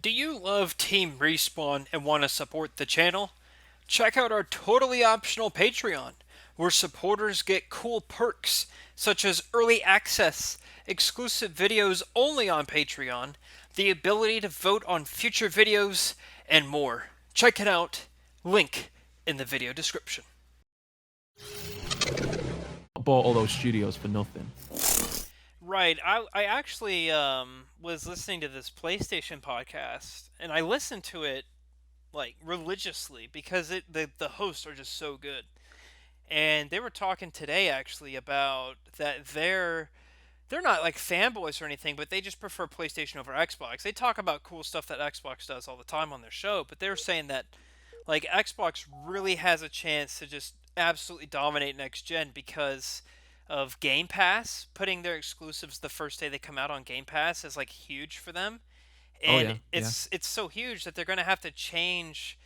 Do you love Team Respawn and want to support the channel? Check out our totally optional Patreon, where supporters get cool perks such as early access, exclusive videos only on Patreon, the ability to vote on future videos, and more. Check it out. Link in the video description. Bought all those studios for nothing. Right. I actually was listening to this PlayStation podcast, and I listened to it like religiously because the hosts are just so good. And they were talking today actually about that they're not like fanboys or anything, but they just prefer PlayStation over Xbox. They talk about cool stuff that Xbox does all the time on their show, but they were saying that like Xbox really has a chance to just absolutely dominate next gen because of Game Pass. Putting their exclusives the first day they come out on Game Pass is like huge for them, Oh and yeah, yeah. it's so huge that they're going to have to change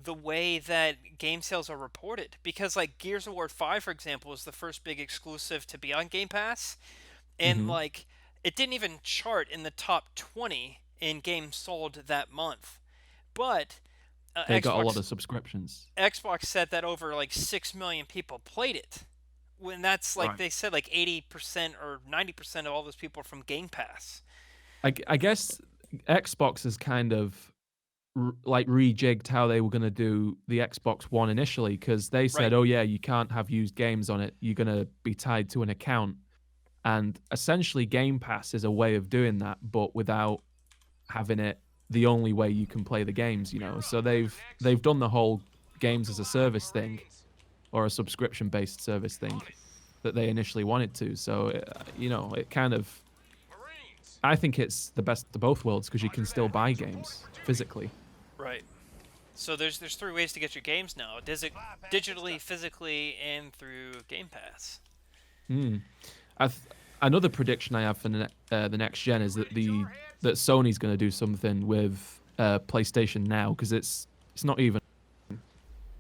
the way that game sales are reported, because like Gears of War 5 for example is the first big exclusive to be on Game Pass, and hmm like it didn't even chart in the top 20 in games sold that month. But They got a lot Xbox of subscriptions. Xbox said that over like 6 million people played it, when that's like Right. they said like 80% or 90% of all those people are from Game Pass. I guess Xbox has kind of like rejigged how they were going to do the Xbox One initially because they said, Right. "Oh yeah, you can't have used games on it. You're going to be tied to an account." And essentially, Game Pass is a way of doing that, but without having it the only way you can play the games. So they've done the whole games as a service thing or a subscription based service thing that they initially wanted to. So, it kind of, I think it's the best of both worlds because you can still buy games physically. Right. So there's three ways to get your games now: digitally, physically, and through Game Pass. Hmm. I th- Another prediction I have for the next gen is that Sony's going to do something with PlayStation Now because it's not even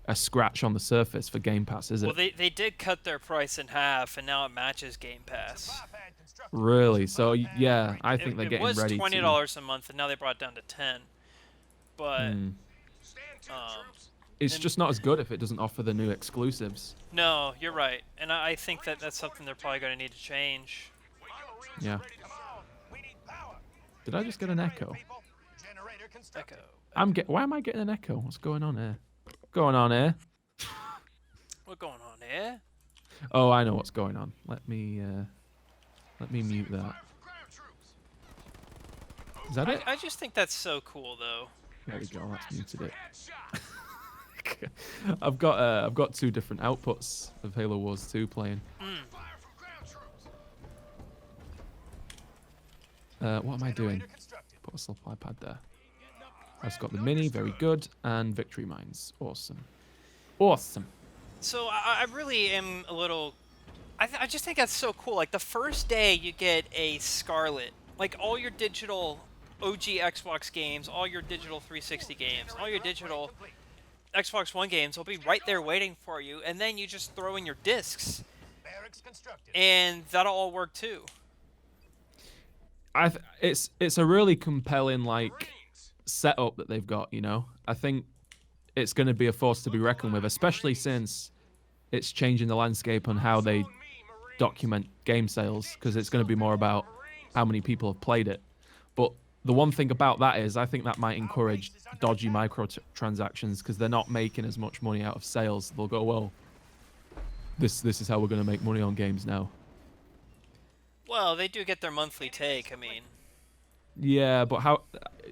a scratch on the surface for Game Pass, is Well, it? they did cut their price in half, and now it matches Game Pass. Really? So yeah, I It, think they're it getting was ready twenty to. dollars a month, and now they brought it down to 10. But Hmm. um, It's and just not as good if it doesn't offer the new exclusives. no, you're right, and I think that that's something they're probably going to need to change. Yeah. Did I just get an echo? Echo, Why am I getting an echo? What's going on here? Going on here? what going on there? Oh, I know what's going on. Let me mute that. Is that it? I just think that's so cool, though. There we go. That's muted it. I've got two different outputs of Halo Wars 2 playing. Mm. What am I doing? Put a supply pad there. I've got the mini, very good, and victory mines. Awesome. Awesome. So I really am a little. I just think that's so cool. Like the first day you get a Scarlet, like all your digital OG Xbox games, all your digital 360 games, all your digital Xbox One games will be right there waiting for you, and then you just throw in your discs, and that'll all work too. It's a really compelling setup that they've got. I think it's going to be a force to be reckoned with, especially since it's changing the landscape on how they document game sales because it's going to be more about how many people have played it. But the one thing about that is I think that might encourage dodgy microtransactions because they're not making as much money out of sales. They'll go, well, this is how we're going to make money on games now. Well, they do get their monthly take. I mean, Yeah, but how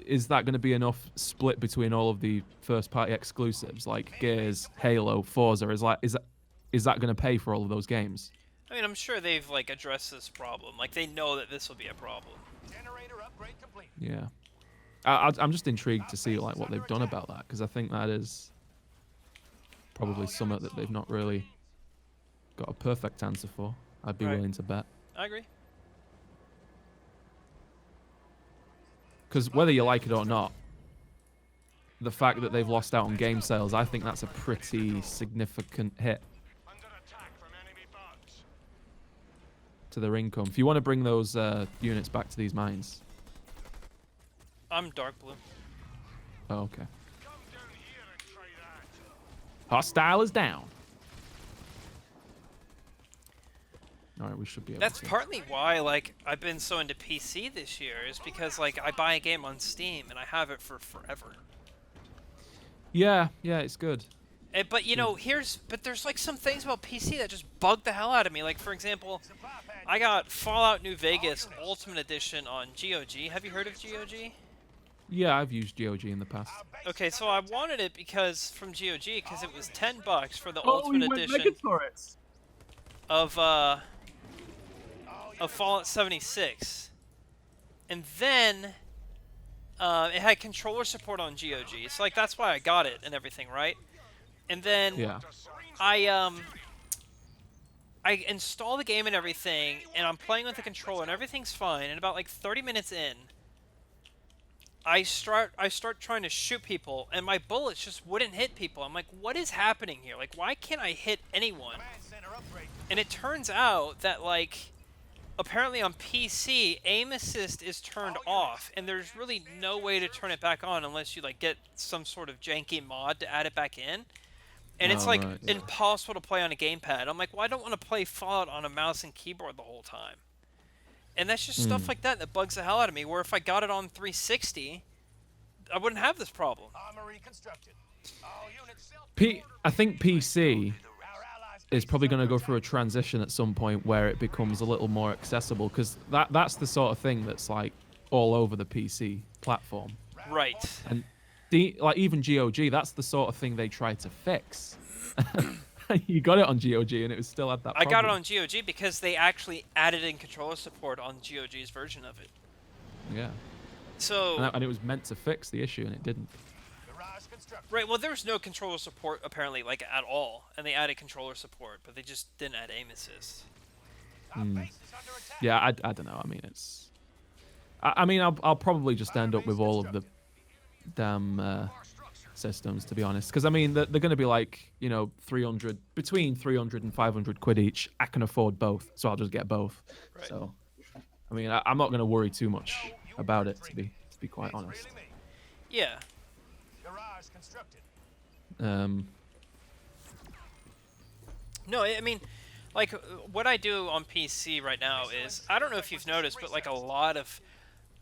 is that going to be enough split between all of the first party exclusives like Gears, Halo, Forza? Is that going to pay for all of those games? I'm sure they've like addressed this problem. Like they know that this will be a problem. Yeah, I'm just intrigued to see what they've done about that because I think that is probably something that they've not really got a perfect answer for. I'd be Right. willing to bet. I agree. Because whether you like it or not, the fact that they've lost out on game sales, I think that's a pretty significant hit to their income. If you want to bring those units back to these mines, I'm dark blue. Oh, okay. Hostile is down. All right, we should be able That's to. partly why, like, I've been so into PC this year, is because, like, I buy a game on Steam and I have it for forever. Yeah, it's good. But It's you good. know, but there's like some things about PC that just bug the hell out of me. Like, for example, I got Fallout New Vegas Ultimate Edition on GOG. Have you heard of GOG? Yeah, I've used GOG in the past. Okay, so I wanted it because from GOG because it was $10 for the Oh, Ultimate we went mega Edition turrets. of Fallout 76, and then it had controller support on GOG. So like that's why I got it and everything, right? And then Yeah. I um I install the game and everything, and I'm playing with the controller, and everything's fine. And about like 30 minutes in, I start trying to shoot people, and my bullets just wouldn't hit people. I'm like, what is happening here? Like, why can't I hit anyone? And it turns out that like apparently on PC, aim assist is turned off, and there's really no way to turn it back on unless you like get some sort of janky mod to add it back in. And it's Oh, like right. Yeah. impossible to play on a gamepad. I'm like, well, I don't want to play Fallout on a mouse and keyboard the whole time. And that's just stuff like that that bugs the hell out of me. Where if I got it on 360, I wouldn't have this problem. I think PC is probably going to go through a transition at some point where it becomes a little more accessible, because that's the sort of thing that's like all over the PC platform. Right. And like even GOG, that's the sort of thing they try to fix. You got it on GOG and it was still had that I problem. got it on GOG because they actually added in controller support on GOG's version of it. Yeah. So And it was meant to fix the issue and it didn't. right, well, there was no controller support apparently, like at all, and they added controller support, but they just didn't add aim assist. Yeah, I don't know. I mean, it's. I mean, I'll probably just end up with all of the damn systems, to be honest, because I mean they're going to be like, you know, between 300 and 500 quid each. I can afford both, so I'll just get both. Right. So, I mean, I'm not going to worry too much about it, to be quite honest. Yeah. No, I mean, like, what I do on PC right now is, I don't know if you've noticed, but like a lot of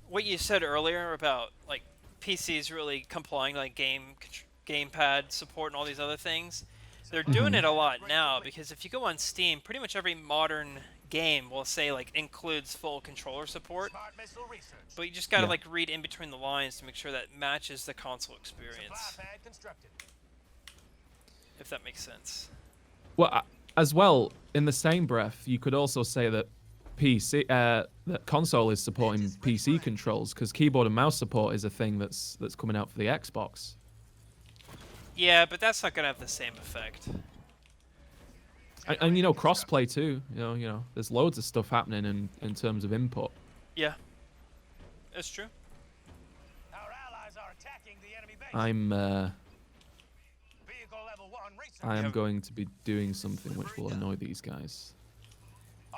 what you said earlier about like PCs really complying like gamepad support and all these other things, they're doing it a lot now, because if you go on Steam, pretty much every modern game will say like includes full controller support, but you just gotta like read in between the lines to make sure that matches the console experience, if that makes sense. Well, as well, in the same breath, you could also say that that console is supporting PC controls, because keyboard and mouse support is a thing that's coming out for the Xbox. Yeah, but that's not gonna have the same effect. And you know, crossplay too. You know, there's loads of stuff happening in terms of input. Yeah, that's true. I am going to be doing something which will annoy these guys.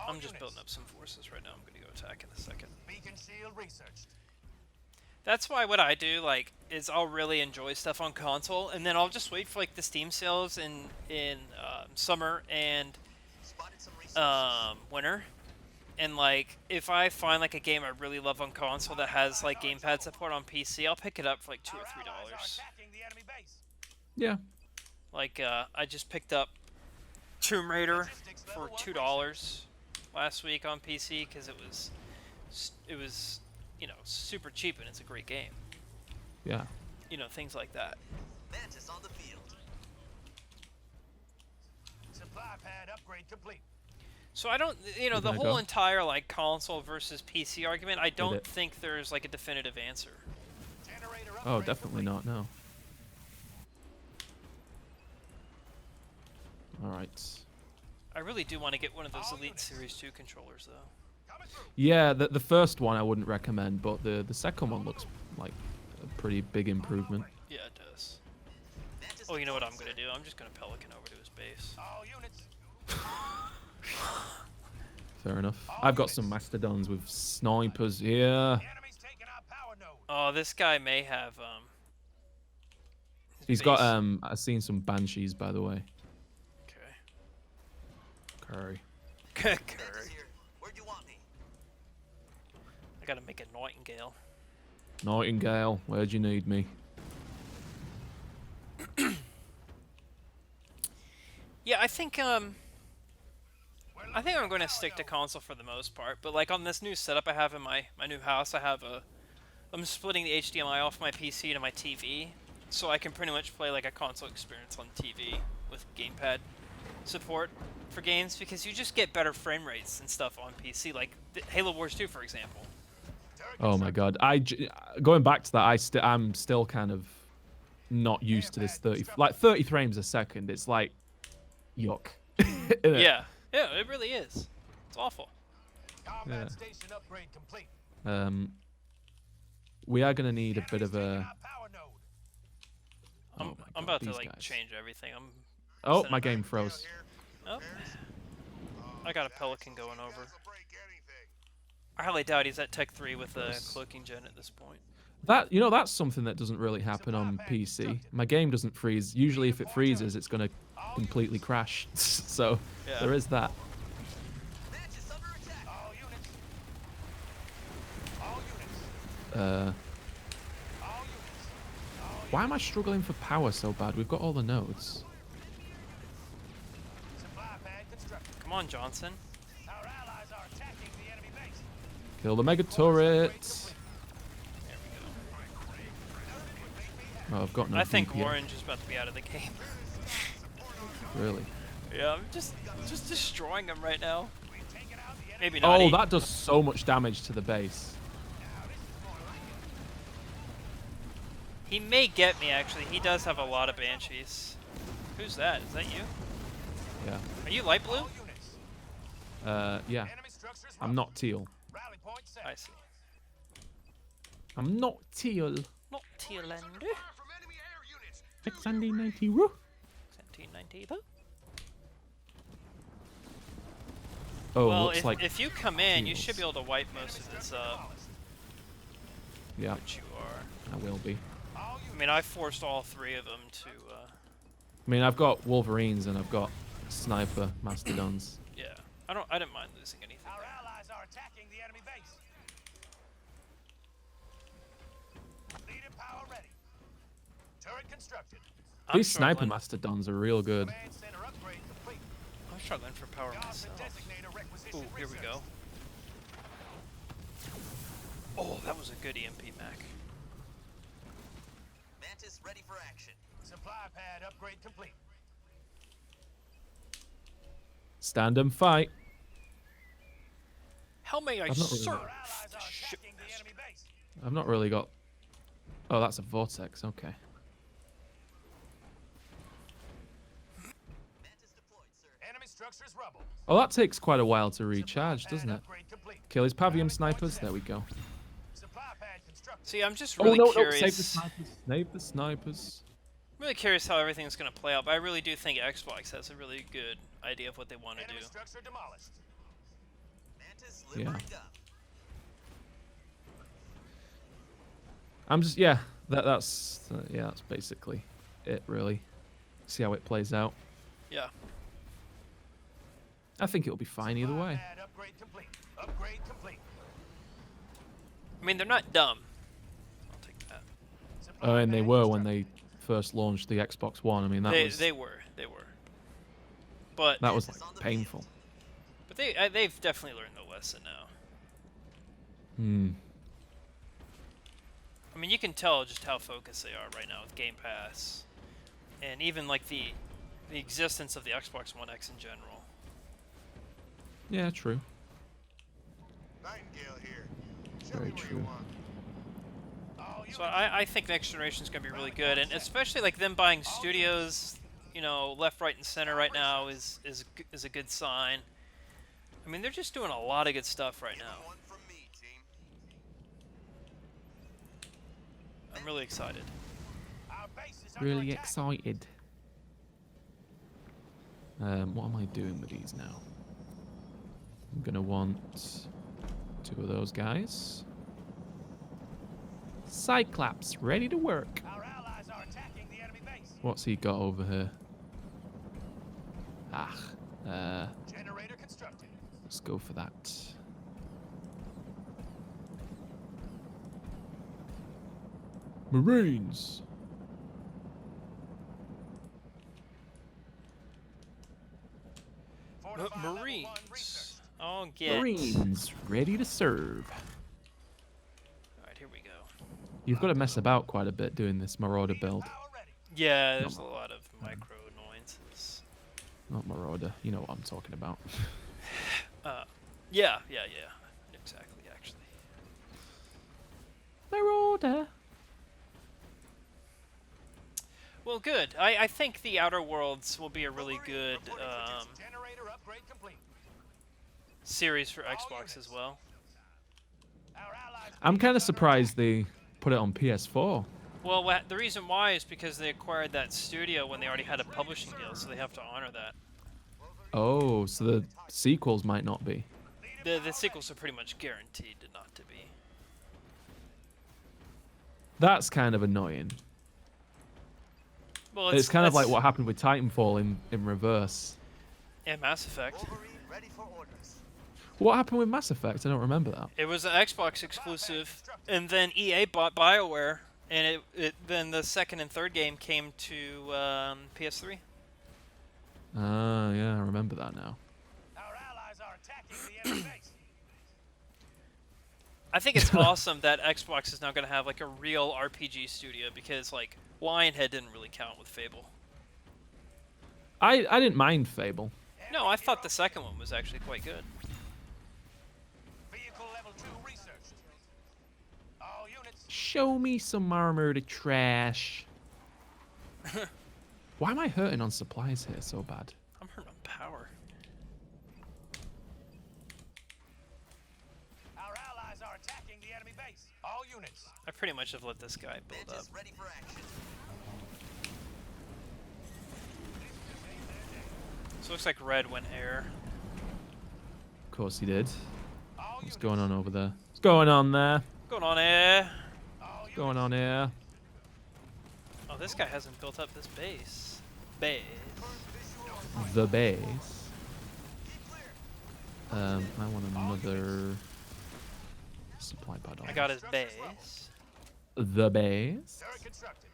I'm just building up some forces right now. I'm gonna go attack in a second. That's why what I do, like, is I'll really enjoy stuff on console, and then I'll just wait for like the Steam sales in summer and winter. And like, if I find like a game I really love on console that has like gamepad support on PC, I'll pick it up for like $2 or $3. Yeah. Like, I just picked up Tomb Raider for $2 last week on PC because it was, you know, super cheap, and it's a great game. Yeah. You know, things like that. Mantis on the field. Supply pad upgrade complete. So I don't, you know, Where the did I whole go? entire like console versus PC argument, I don't think there's like a definitive answer. Oh, definitely not. No. All right. I really do want to get one of those Elite Series 2 controllers, though. Yeah, the first one I wouldn't recommend, but the second one looks like a pretty big improvement. Yeah, it does. Oh, you know what I'm going to do? I'm just going to Pelican over to his base. Fair enough. I've got some mastodons with snipers here. Oh, this guy may have He's base. got I've seen some banshees, by the way. Okay. Curry. Mantis Curry. here. Where'd you want me? I gotta make a nightingale. Nightingale, where'd you need me? Yeah, I think I'm going to stick to console for the most part. But like on this new setup I have in my new house, I'm splitting the HDMI off my PC to my TV, so I can pretty much play like a console experience on TV with gamepad support for games, because you just get better frame rates and stuff on PC, like Halo Wars 2, for example. Oh my god. Going back to that, I'm still kind of not used to this 30 frames a second. It's like yuck. Isn't it? Yeah, it really is. It's awful. Combat Yeah. station upgrade complete. We are gonna need a bit of Taking a. our power node. Oh I'm my God, about to these like guys. change everything. Oh, setting my up- game froze. Oh, I got a Pelican going over. I highly doubt he's at Tech 3 with a cloaking gen at this point. That's something that doesn't really happen on PC. My game doesn't freeze. Usually, if it freezes, it's gonna completely crash. So Yeah. there is that. Mantis under attack. All units. All units. Uh, All units. why am I struggling for power so bad? We've got all the nodes. Supply pad constructed. Come on, Johnson. Our allies are attacking the enemy base. Kill the mega turret. There we Oh, I've got go. no. I think DPS. Orange is about to be out of the game. Really. Yeah, I'm just destroying him right now. We've taken out the enemy. Maybe not. Oh, that does so much damage to the base. He may get me, actually. He does have a lot of banshees. Who's that? Is that you? Yeah. Are you light blue? All units. Yeah. Enemy structures. I'm not teal. Rally point set. I see. I'm not teal. Not Tealander. From enemy air units. 690 woo. 1790 though. Oh, Well, looks like if you come in, you should teals. be able to wipe most of this up, yeah, which you are. I will be. All I units. mean, I forced all three of them to, I mean, I've got Wolverines and I've got Sniper Mastodons. yeah. I didn't mind losing anything. Our allies are attacking the enemy base. Leader power ready. Turret constructed. I'm These Sniper struggling. Mastodons are real good. Command center upgrade complete. I'm struggling for power Gossip myself. designator requisition Ooh, here we researched. go. Oh, that was a good EMP, Mac. Mantis ready for action. Supply pad upgrade complete. Stand and fight. How may I I've not really- serve Our allies the are ship attacking the master? enemy base. I've not really got. Oh, that's a vortex. Okay. Mantis deployed, sir. Enemy structures rubble. Oh, that takes quite a while to recharge, Supply pad doesn't it? upgrade complete. Kill his Pavium Rally point snipers. set. There we go. Supply pad constructed. See, I'm just Oh really no, curious. no! Save the snipers. Save the snipers. Really curious how everything's gonna play out. But I really do think Xbox has a really good idea of what they want to Enemy do. structure demolished. Mantis Yeah. limbering up. I'm just that's basically it really. See how it plays out. Yeah. I think it'll be fine either Supply way. pad upgrade complete. Upgrade complete. I mean, they're not dumb. I'll take that. Supply Oh, and they pad were when constructed. they first launched the Xbox One. I mean, that They was they were. But that was Mantis on like the painful. but they've definitely learned the lesson now. Hmm. I mean, you can tell just how focused they are right now with Game Pass, and even like the existence of the Xbox One X in general. Yeah, true. Nightingale here. Show Very me what you true. want. All So units. I think next generation is going to be really good, and especially like them buying studios, you know, left, right, and center right now is a good sign. I mean, they're just doing a lot of good stuff right Give 'em now. one from me, team. I'm really excited. Our base is under Really attack. excited. What am I doing with these now? I'm gonna want 2 of those guys. Cyclops, ready to work. Our allies are attacking the enemy base. What's he got over here? Generator constructed. Let's go for that. Marines. Fortify level 1 Marines. research. Oh, get. Marines ready to serve. Alright, here we go. You've got to mess about quite a bit doing this Marauder build. Power ready. Yeah, there's a lot of micro annoyances. Not Marauder, you know what I'm talking about. Yeah. Exactly, actually. Marauder. Well, good. I think the Outer Worlds will be a really good Generator upgrade complete. series for Xbox as well. Our allies I'm kind of surprised they put it on PS4. Well, the reason why is because they acquired that studio when they already had a publishing deal, so they have to honor that. Oh, so the sequels might not be. The sequels are pretty much guaranteed not to be. That's kind of annoying. Well, It's kind of like that's- what happened with Titanfall in reverse. and Mass Effect. Wolverine ready for orders. What happened with Mass Effect? I don't remember that. It was an Xbox exclusive, and then EA bought BioWare, and then the second and third game came to PS3. Ah, yeah, I remember that now. Our allies are attacking the enemy base. I think it's awesome that Xbox is now going to have like a real RPG studio because like Lionhead didn't really count with Fable. I didn't mind Fable. No, I thought the second one was actually quite good. Vehicle level 2 researched. All units. Show me some armor to trash. Why am I hurting on supplies here so bad? I'm hurt on power. Our allies are attacking the enemy base. All units. I pretty much have let this guy build up. Mantis ready for action. So it looks like red went air. Of course he did. All What's units. going on over there? What's going on there? Going on air. All What's going on here? Oh, this guy hasn't built up this base. Base. The base. I want another supply pod. I got his base. The base. Turret constructed.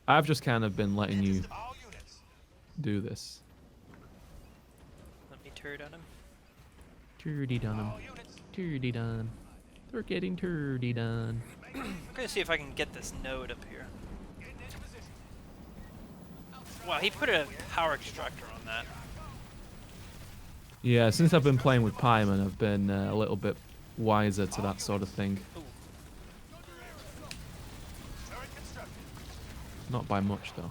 I've just kind of been letting you All units. do this. Let me turret on him. Turdy done 'em. All units. Turdy done. They're getting turdy done. I'm gonna see if I can get this node up here. Getting into position. Wow, he put a power extractor on that. Yeah, since I've been playing with Pyman, I've been a little bit wiser to that sort of thing. Ooh. Turret constructed. Not by much, though.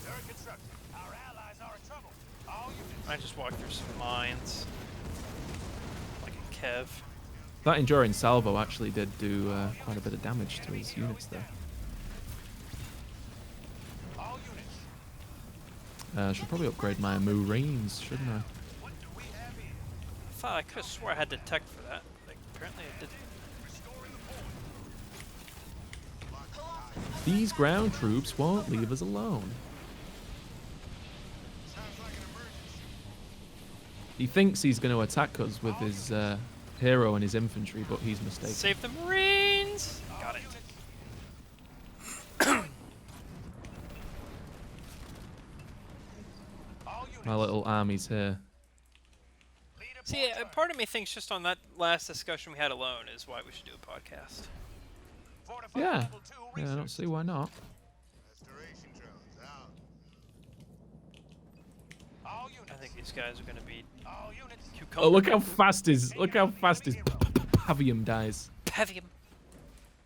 Turret constructed. Our allies are in trouble. All units. I just walked through some mines. Like a Kev. That Enduring Salvo actually did do quite a bit of damage to his units there. All units. I should probably upgrade my Marines, shouldn't I? What do we have here? I thought I could have swore I had detect for that. Like, apparently I didn't. Restoring the point. These ground troops won't leave us alone. He thinks he's going to attack us with his hero and his infantry, but he's mistaken. Save the Marines! Got it. All units. My little army's here. Lead a See, point turret. part of me thinks just on that last discussion we had alone is why we should do a podcast. Fortify Yeah. level 2 Yeah, I don't research. see why not. Restoration drones out. All units. I think these guys are gonna be All units. cucumber. Oh, look how fast his Pavium dies. Pavium.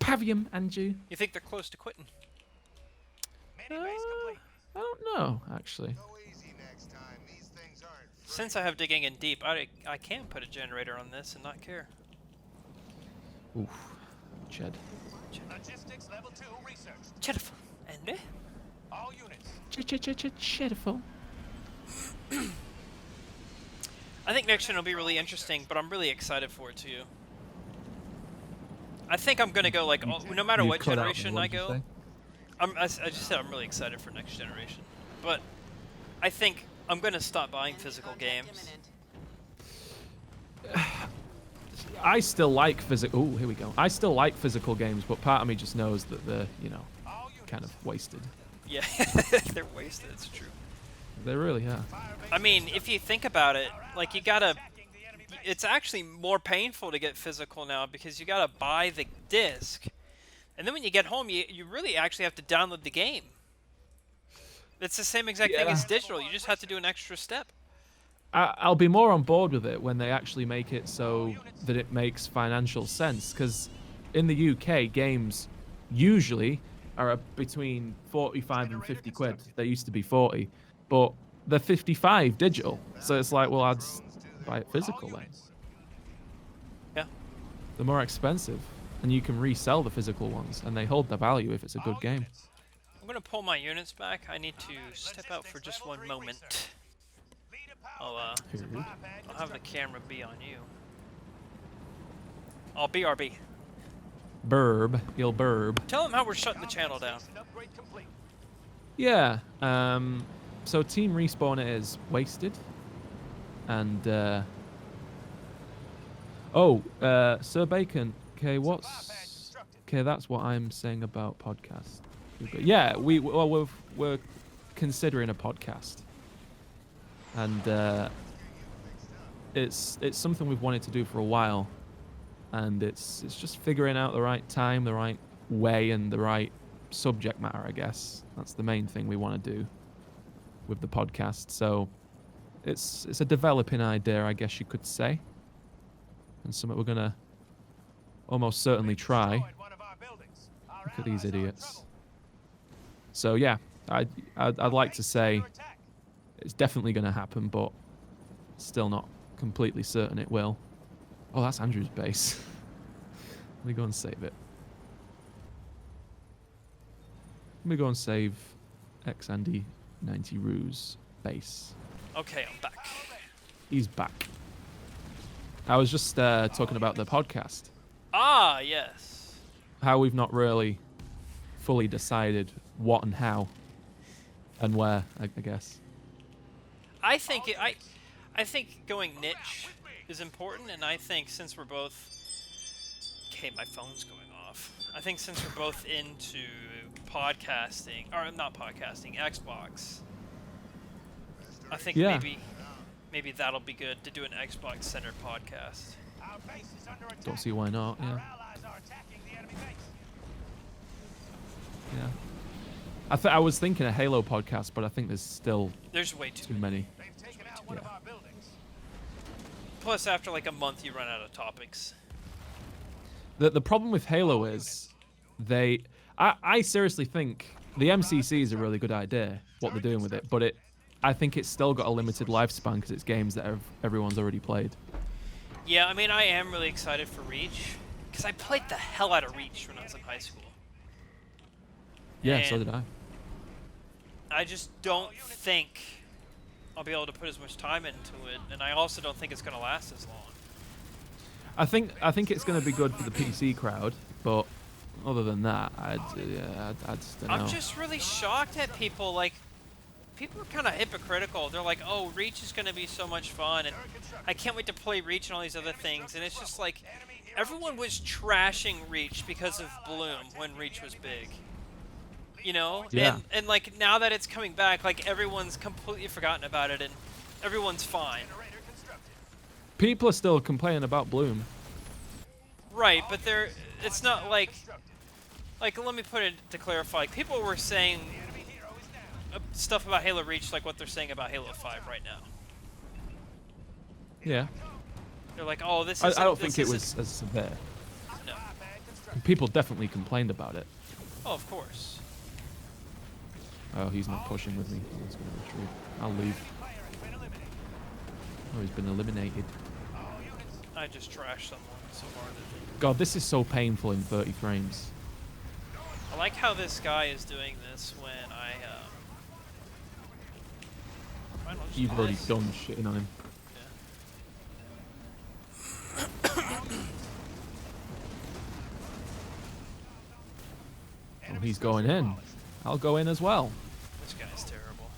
Pavium, Andrew. You think they're close to quitting? Mini base complete. I don't know, actually. Go easy next time. These things aren't free. Since I have digging in deep, I can put a generator on this and not care. Oof. Ched. Logistics level 2 research. Jennifer. And All units. Chediful. I think next gen will be really interesting, but I'm really excited for it too. I think I'm gonna go like no matter You what cut out me, generation what I did you go. say? I just said I'm really excited for next generation, but I think I'm gonna stop buying physical games. I still like physical. Oh, here we go. I still like physical games, but part of me just knows that they're, kind of wasted. Yeah, they're wasted. It's true. They really are. I mean, if you think about it, like you gotta. It's actually more painful to get physical now because you gotta buy the disc, and then when you get home, you really actually have to download the game. It's the same exact thing Yeah. as digital. You just have to do an extra step. I'll be more on board with it when they actually make it so that it makes financial sense. Because in the UK, games usually are between 45 and 50 quid. They used to be 40, but they're 55 digital. So it's like, well, I'd buy it physical then. Yeah. They're more expensive, and you can resell the physical ones, and they hold their value if it's a good game. I'm gonna pull my units back. I need to step out for just one moment. I'll have the camera be on you. I'll BRB. Burb, you'll burb. Tell them how we're shutting the channel down. Yeah. So Team Respawn is wasted, and Sir Bacon. Okay, that's what I'm saying about podcast. Yeah, we're considering a podcast, and it's something we've wanted to do for a while, and it's just figuring out the right time, the right way, and the right subject matter. I guess that's the main thing we want to do with the podcast. So it's a developing idea, I guess you could say, and something we're gonna almost certainly try. Look at these idiots. So yeah, I'd like to say it's definitely going to happen, but still not completely certain it will. Oh, that's Andrew's base. Let me go and save it. Let me go and save Andy 90 Ruse base. Okay, I'm back. He's back. I was just talking about the podcast. Ah, yes. How we've not really fully decided what and how and where, I guess. I think I think going niche is important, and I think since we're both... Okay, my phone's going off. I think since we're both into podcasting, or not podcasting, Xbox, I think Yeah. maybe that'll be good to do an Xbox-centered podcast. Don't see why not, yeah. Yeah. I was thinking a Halo podcast, but I think There's way too many. Yeah. Plus, after like a month, you run out of topics. The problem with Halo is I seriously think the MCC is a really good idea, what they're doing with it, but I think it's still got a limited lifespan because it's games that everyone's already played. Yeah, I mean, I am really excited for Reach, because I played the hell out of Reach when I was in high school. Yeah, And so did I. I just don't think I'll be able to put as much time into it, and I also don't think it's going to last as long. I think it's going to be good for the PC crowd, but other than that, I just don't know. I'm just really shocked at people. Like, people are kind of hypocritical. They're like, "Oh, Reach is going to be so much fun, and I can't wait to play Reach and all these other things." And it's just like everyone was trashing Reach because of Bloom when Reach was big. You know? Yeah. And like now that it's coming back, like everyone's completely forgotten about it and everyone's fine. People are still complaining about Bloom. Right, but it's not like let me put it to clarify. Like, people were saying stuff about Halo Reach like what they're saying about Halo 5 right now. Yeah. They're like, "Oh, this I is don't think it was as severe. No. People definitely complained about it. Oh, of course. Oh, he's not pushing with me. He's going to retreat. I'll leave. Oh, he's been eliminated. I just trashed someone so hard that God, this is so painful in 30 frames. I like how this guy is doing this when fine, I'll just You've do already this. done shitting on him. Oh, he's going in. I'll go in as well. This guy's terrible.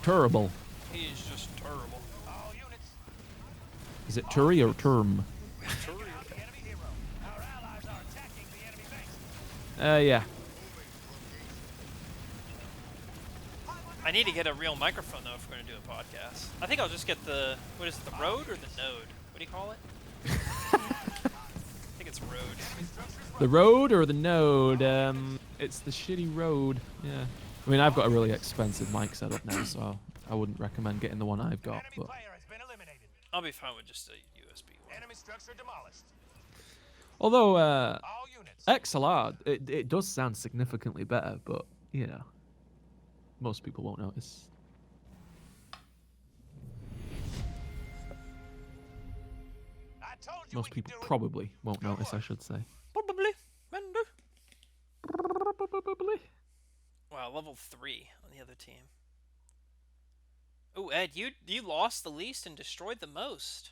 Terrible. He is just terrible. All units. Is it Turi or Term? Terrible. The enemy hero. Our allies are attacking the enemy base. Yeah. I need to get a real microphone though if we're gonna do a podcast. I think I'll just get the what is it, the Rode or the Node? What do you call it? I think it's Rode. The Road or the Node? It's the shitty Road. Yeah. I mean, I've got a really expensive mic setup now, so I wouldn't recommend getting the one I've got. Enemy But player has been eliminated. I'll be fine with just a USB one. Enemy structure demolished. although All units. XLR, it does sound significantly better, but you know, most people won't notice. I told you Most we could people do it. probably won't notice, I should say. Probably. Mendo. Probably. Wow, level 3 on the other team. Oh, Ed, you lost the least and destroyed the most.